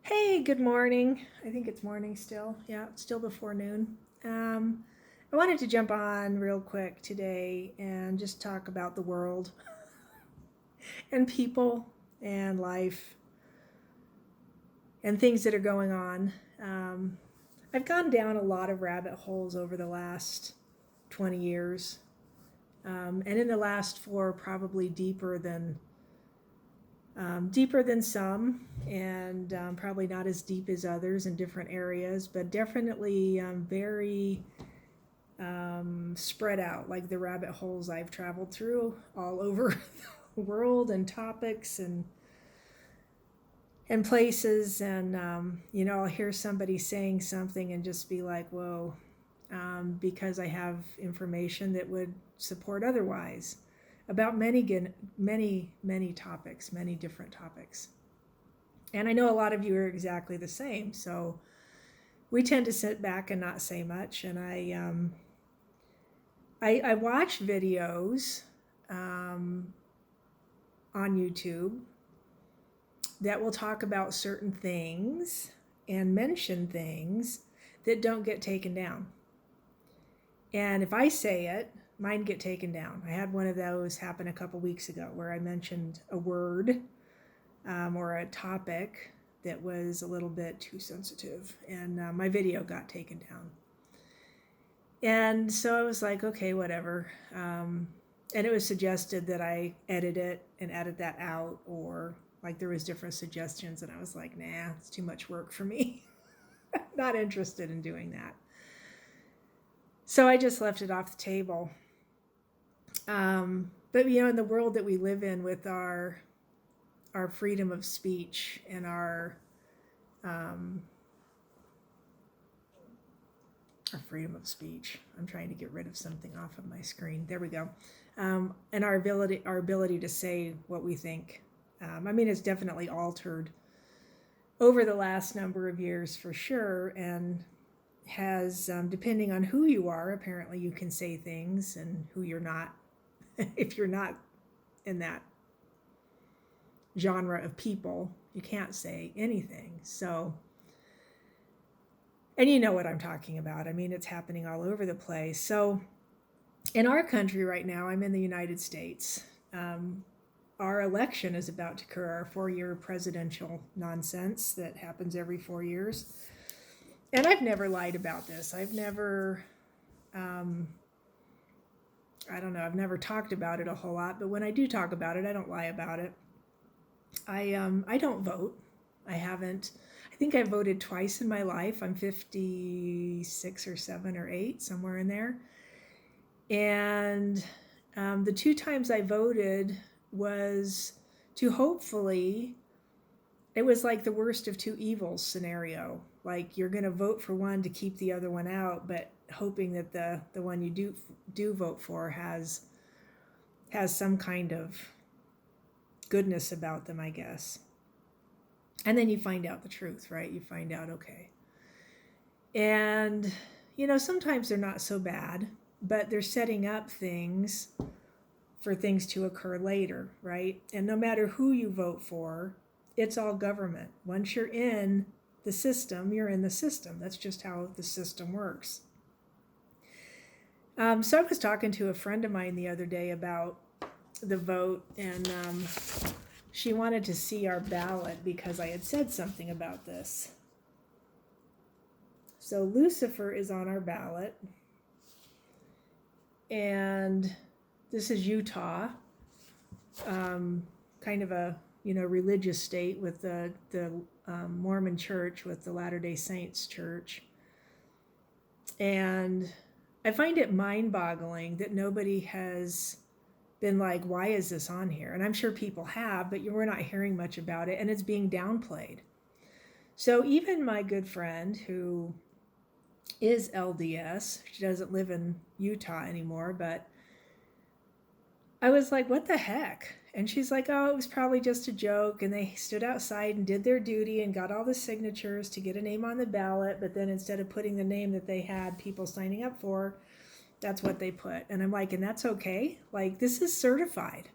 Hey, good morning. I think it's morning still. Yeah, it's still before noon. I wanted to jump on real quick today and just talk about the world and people and life and things that are going on. Um, I've gone down a lot of rabbit holes over the last 20 years. And in the last four, probably deeper than some, and probably not as deep as others in different areas, but definitely very spread out, like the rabbit holes I've traveled through all over the world, and topics and places. And I'll hear somebody saying something and just be like, whoa, because I have information that would support otherwise about many topics, many different topics. And I know a lot of you are exactly the same. So we tend to sit back and not say much. And I watch videos on YouTube that will talk about certain things and mention things that don't get taken down. And if I say it, mine get taken down. I had one of those happen a couple weeks ago where I mentioned a word or a topic that was a little bit too sensitive, and my video got taken down. And so I was like, okay, whatever. And it was suggested that I edit it and edit that out, or like there was different suggestions, and I was like, nah, it's too much work for me. Not interested in doing that. So I just left it off the table. But in the world that we live in, with our freedom of speech and um, our freedom of speech. I'm trying to get rid of something off of my screen. There we go. And our ability to say what we think. It's definitely altered over the last number of years for sure, and has, depending on who you are, apparently you can say things, and who you're not. If you're not in that genre of people, you can't say anything. So, and you know what I'm talking about. It's happening all over the place. So, in our country right now, I'm in the United States. Our election is about to occur, our 4-year presidential nonsense that happens every 4 years. And I've never lied about this. I've never, I've never talked about it a whole lot, but when I do talk about it, I don't lie about it. I don't vote. I haven't. I think I voted twice in my life. I'm 56 or 7 or 8, somewhere in there. And the 2 times I voted was to hopefully, it was like the worst of 2 evils scenario. Like, you're going to vote for one to keep the other one out, but hoping that the one you do vote for has some kind of goodness about them, I guess. And then you find out the truth, right? You find out, okay. And, sometimes they're not so bad, but they're setting up things for things to occur later, right? And no matter who you vote for, it's all government. Once you're in the system, you're in the system. That's just how the system works. So I was talking to a friend of mine the other day about the vote, and she wanted to see our ballot because I had said something about this. So Lucifer is on our ballot, and this is Utah, kind of a religious state with the Mormon Church, with the Latter-day Saints Church, and I find it mind-boggling that nobody has been like, why is this on here? And I'm sure people have, but we're not hearing much about it, and it's being downplayed. So even my good friend, who is LDS, she doesn't live in Utah anymore, but I was like, what the heck? And she's like, oh, it was probably just a joke, and they stood outside and did their duty and got all the signatures to get a name on the ballot, but then instead of putting the name that they had people signing up for, that's what they put. And I'm like, and that's okay? Like, this is certified.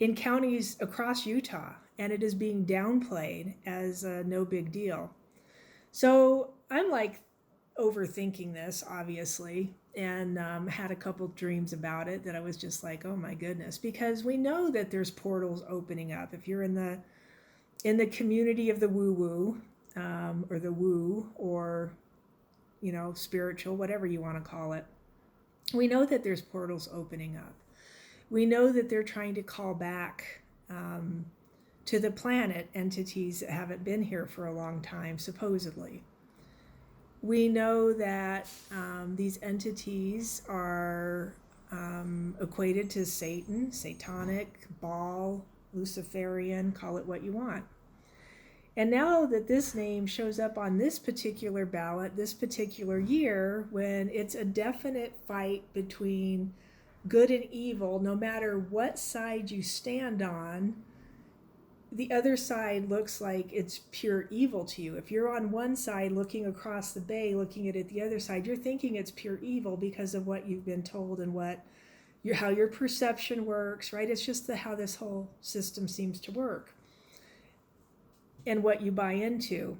in counties across Utah, and it is being downplayed as no big deal. So I'm like overthinking this, obviously, and had a couple dreams about it that I was just like, oh my goodness, because we know that there's portals opening up. If you're in the community of the woo woo, or the woo, or spiritual, whatever you want to call it, we know that there's portals opening up. We know that they're trying to call back to the planet entities that haven't been here for a long time, supposedly. We know that these entities are equated to Satan, satanic, Baal, Luciferian, call it what you want. And now that this name shows up on this particular ballot, this particular year, when it's a definite fight between good and evil, no matter what side you stand on, the other side looks like it's pure evil to you. If you're on one side looking across the bay, looking at it the other side, you're thinking it's pure evil because of what you've been told and how your perception works, right? It's just how this whole system seems to work and what you buy into.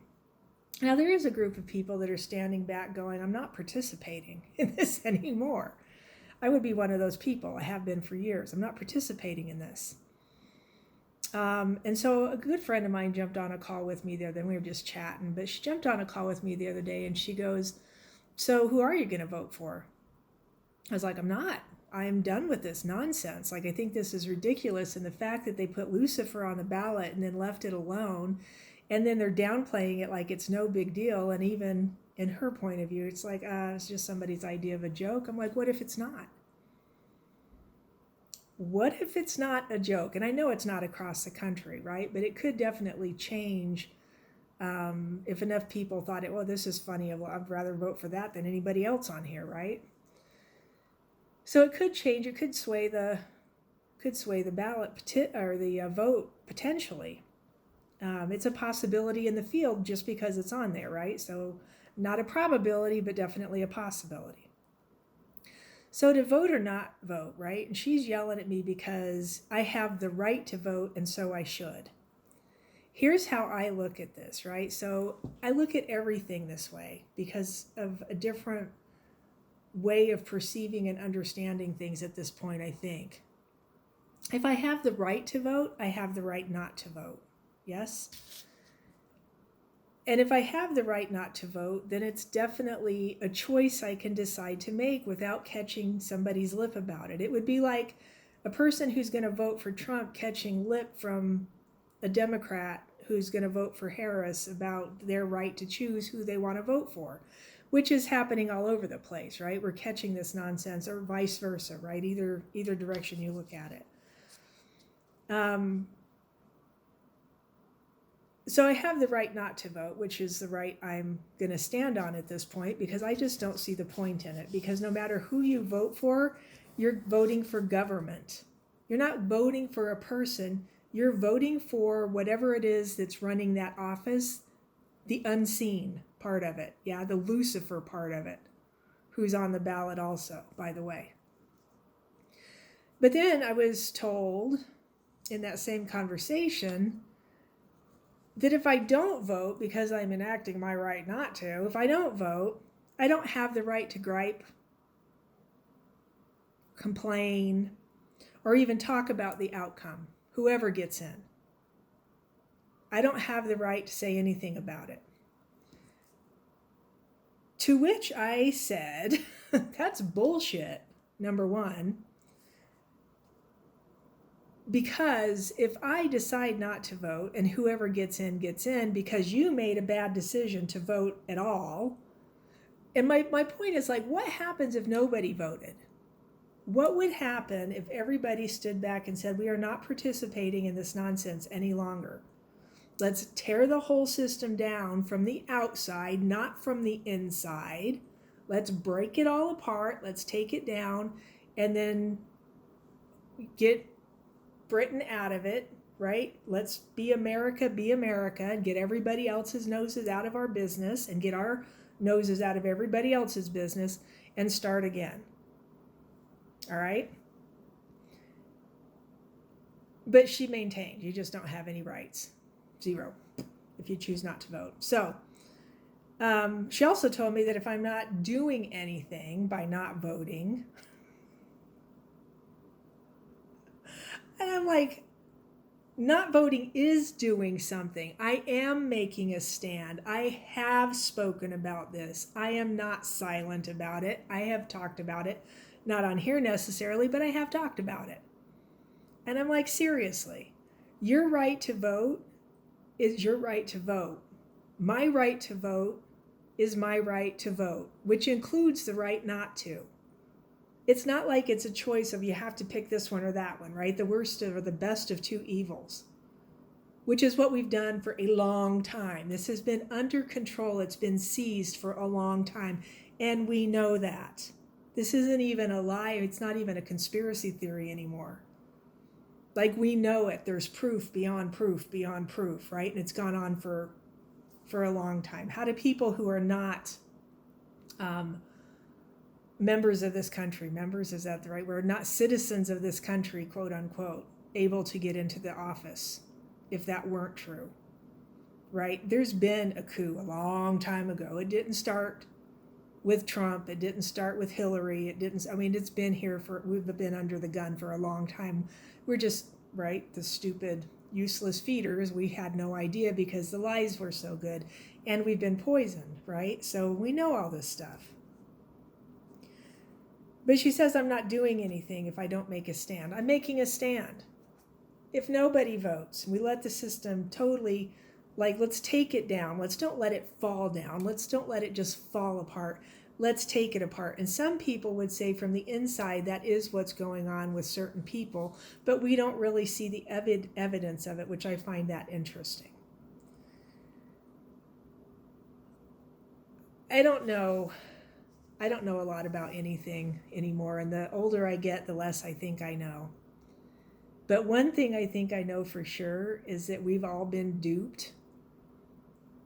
Now, there is a group of people that are standing back going, I'm not participating in this anymore. I would be one of those people. I have been for years. I'm not participating in this. And so a good friend of mine jumped on a call with me the other day. We were just chatting, but she jumped on a call with me the other day and she goes, so who are you going to vote for? I was like, I'm not. I'm done with this nonsense. Like, I think this is ridiculous. And the fact that they put Lucifer on the ballot and then left it alone, and then they're downplaying it like it's no big deal. And even in her point of view, it's like, it's just somebody's idea of a joke. I'm like, what if it's not? What if it's not a joke? And I know it's not across the country, right? But it could definitely change if enough people thought it, well, this is funny. I'd rather vote for that than anybody else on here, right? So it could change. It could sway the ballot or the vote potentially. It's a possibility in the field just because it's on there, right? So not a probability, but definitely a possibility. So to vote or not vote, right? And she's yelling at me because I have the right to vote and so I should. Here's how I look at this, right? So I look at everything this way because of a different way of perceiving and understanding things at this point, I think. If I have the right to vote, I have the right not to vote. Yes? And if I have the right not to vote, then it's definitely a choice I can decide to make without catching somebody's lip about it. It would be like a person who's going to vote for Trump catching lip from a Democrat who's going to vote for Harris about their right to choose who they want to vote for, which is happening all over the place, right? We're catching this nonsense, or vice versa, right? Either direction you look at it. So I have the right not to vote, which is the right I'm going to stand on at this point, because I just don't see the point in it. Because no matter who you vote for, you're voting for government. You're not voting for a person. You're voting for whatever it is that's running that office, the unseen part of it. Yeah, the Lucifer part of it, who's on the ballot also, by the way. But then I was told in that same conversation that if I don't vote, because I'm enacting my right not to, if I don't vote, I don't have the right to gripe, complain, or even talk about the outcome, whoever gets in. I don't have the right to say anything about it. To which I said, that's bullshit, number one. Because if I decide not to vote and whoever gets in because you made a bad decision to vote at all. And my point is, like, what happens if nobody voted? What would happen if everybody stood back and said, we are not participating in this nonsense any longer? Let's tear the whole system down from the outside, not from the inside. Let's break it all apart. Let's take it down and then get Britain out of it, right? Let's be America, and get everybody else's noses out of our business and get our noses out of everybody else's business and start again. All right? But she maintained, you just don't have any rights. 0, if you choose not to vote. So she also told me that if I'm not doing anything by not voting, and I'm like, not voting is doing something. I am making a stand. I have spoken about this. I am not silent about it. I have talked about it, not on here necessarily, but I have talked about it. And I'm like, seriously, your right to vote is your right to vote. My right to vote is my right to vote, which includes the right not to. It's not like it's a choice of you have to pick this one or that one, right? The worst or the best of two evils, which is what we've done for a long time. This has been under control. It's been seized for a long time. And we know that. This isn't even a lie. It's not even a conspiracy theory anymore. Like, we know it. There's proof beyond proof beyond proof, right? And it's gone on for a long time. How do people who are not members of this country, members, is that the right word? Not citizens of this country, quote unquote, able to get into the office if that weren't true, right? There's been a coup a long time ago. It didn't start with Trump. It didn't start with Hillary. It's been here we've been under the gun for a long time. We're just, right, the stupid, useless feeders. We had no idea because the lies were so good and we've been poisoned, right? So we know all this stuff. But she says, I'm not doing anything if I don't make a stand. I'm making a stand. If nobody votes, we let the system totally, let's take it down. Let's don't let it fall down. Let's don't let it just fall apart. Let's take it apart. And some people would say from the inside, that is what's going on with certain people, but we don't really see the evidence of it, which I find that interesting. I don't know a lot about anything anymore, and the older I get, the less I think I know. But one thing I think I know for sure is that we've all been duped.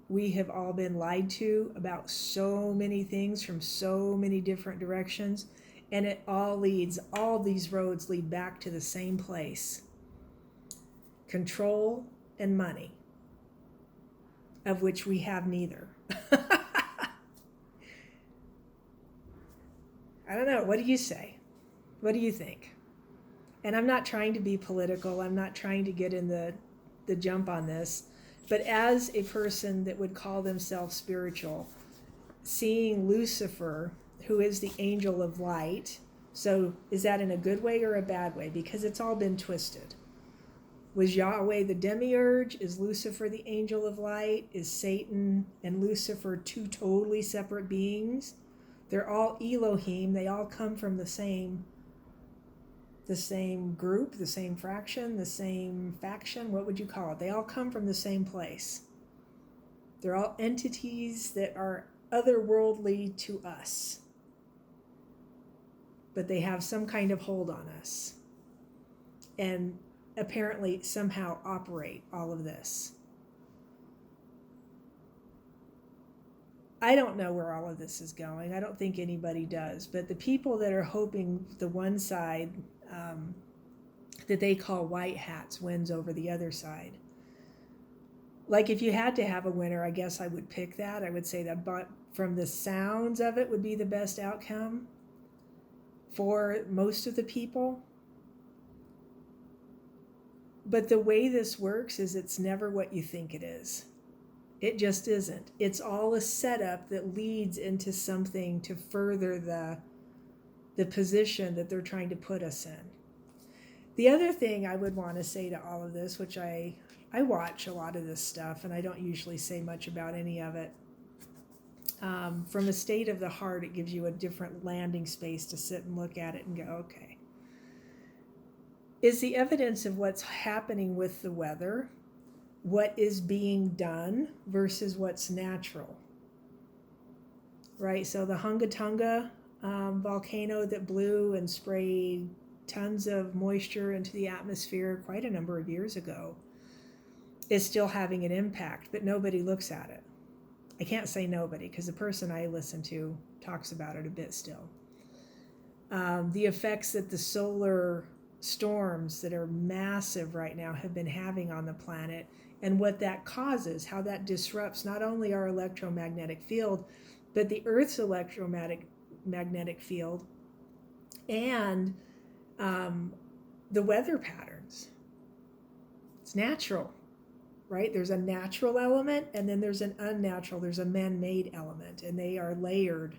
We have all been lied to about so many things from so many different directions, and all these roads lead back to the same place: control and money, of which we have neither. I don't know. What do you say? What do you think? And I'm not trying to be political. I'm not trying to get in the jump on this. But as a person that would call themselves spiritual, seeing Lucifer, who is the angel of light, so is that in a good way or a bad way? Because it's all been twisted. Was Yahweh the demiurge? Is Lucifer the angel of light? Is Satan and Lucifer two totally separate beings? They're all Elohim. They all come from the same group, the same fraction, the same faction. What would you call it? They all come from the same place. They're all entities that are otherworldly to us, but they have some kind of hold on us and apparently somehow operate all of this. I don't know where all of this is going. I don't think anybody does. But the people that are hoping the one side that they call white hats wins over the other side. Like, if you had to have a winner, I guess I would pick that. I would say that, but from the sounds of it, would be the best outcome for most of the people. But the way this works is it's never what you think it is. It just isn't. It's all a setup that leads into something to further the position that they're trying to put us in. The other thing I would want to say to all of this, which I watch a lot of this stuff, and I don't usually say much about any of it. From a state of the heart, it gives you a different landing space to sit and look at it and go, okay. Is the evidence of what's happening with the weather, what is being done versus what's natural, right? So the Hunga Tonga volcano that blew and sprayed tons of moisture into the atmosphere quite a number of years ago is still having an impact, but nobody looks at it. I can't say nobody because the person I listen to talks about it a bit still. The effects that the solar storms that are massive right now have been having on the planet, and what that causes, how that disrupts not only our electromagnetic field, but the Earth's electromagnetic field and the weather patterns. It's natural, right? There's a natural element, and then there's an unnatural, there's a man-made element, and they are layered,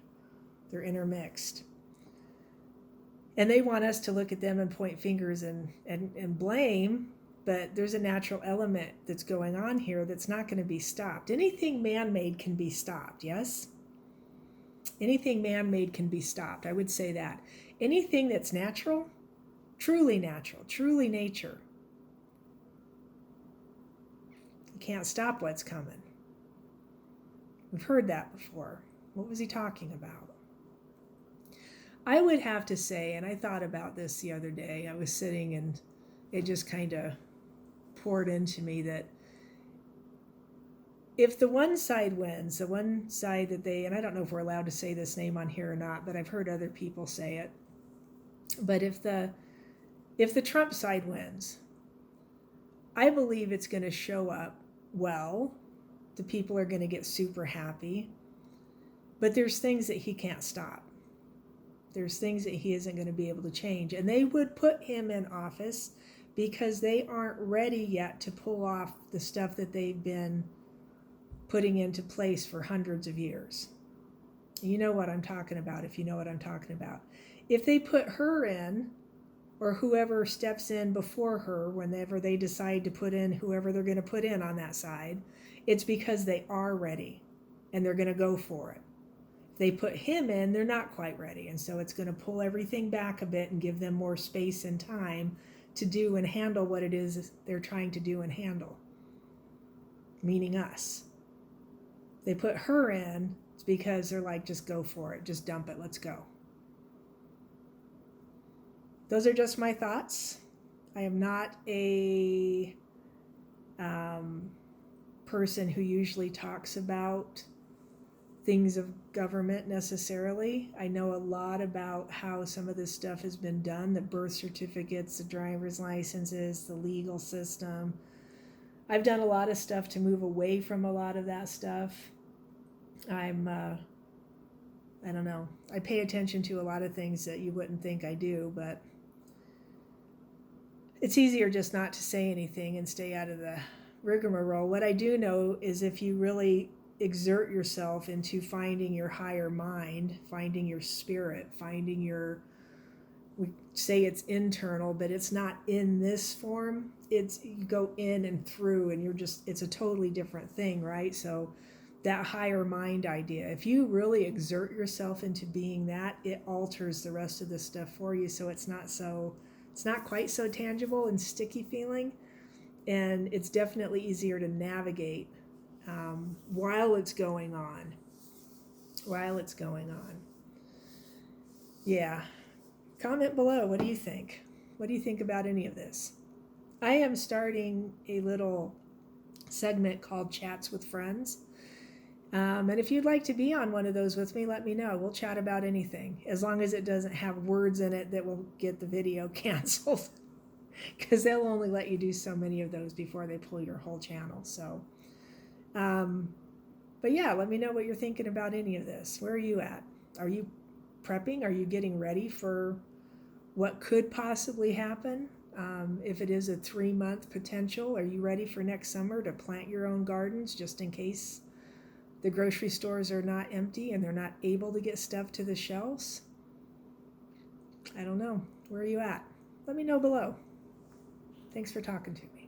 they're intermixed. And they want us to look at them and point fingers and blame, but there's a natural element that's going on here that's not going to be stopped. Anything man-made can be stopped, yes? Anything man-made can be stopped, I would say that. Anything that's natural, truly nature, you can't stop what's coming. We've heard that before. What was he talking about? I would have to say, and I thought about this the other day, I was sitting and it just kind of poured into me that if the one side wins, the one side that they, and I don't know if we're allowed to say this name on here or not, but I've heard other people say it, but if the Trump side wins, I believe it's going to show up well. The people are going to get super happy, but there's things that he can't stop. There's things that he isn't going to be able to change. And they would put him in office because they aren't ready yet to pull off the stuff that they've been putting into place for hundreds of years. You know what I'm talking about, if you know what I'm talking about. If they put her in, or whoever steps in before her, whenever they decide to put in whoever they're going to put in on that side, it's because they are ready and they're going to go for it. They put him in, they're not quite ready. And so it's going to pull everything back a bit and give them more space and time to do and handle what it is they're trying to do and handle. Meaning us. They put her in, it's because they're like, just go for it. Just dump it. Let's go. Those are just my thoughts. I am not a person who usually talks about things of government necessarily. I know a lot about how some of this stuff has been done, the birth certificates, the driver's licenses, the legal system. I've done a lot of stuff to move away from a lot of that stuff. I don't know. I pay attention to a lot of things that you wouldn't think I do, but it's easier just not to say anything and stay out of the rigmarole. What I do know is if you really exert yourself into finding your higher mind, finding your spirit, finding your, we say it's internal, but it's not in this form. It's, you go in and through and you're just, it's a totally different thing, right? So that higher mind idea, if you really exert yourself into being that, it alters the rest of the stuff for you. So it's not quite so tangible and sticky feeling. And it's definitely easier to navigate while it's going on. Yeah. Comment below. What do you think? What do you think about any of this? I am starting a little segment called Chats with Friends. And if you'd like to be on one of those with me, let me know. We'll chat about anything, as long as it doesn't have words in it that will get the video canceled. Because they'll only let you do so many of those before they pull your whole channel. So, but yeah, let me know what you're thinking about any of this. Where are you at? Are you prepping? Are you getting ready for what could possibly happen? If it is a 3-month potential, are you ready for next summer to plant your own gardens just in case the grocery stores are not empty and they're not able to get stuff to the shelves? I don't know. Where are you at? Let me know below. Thanks for talking to me.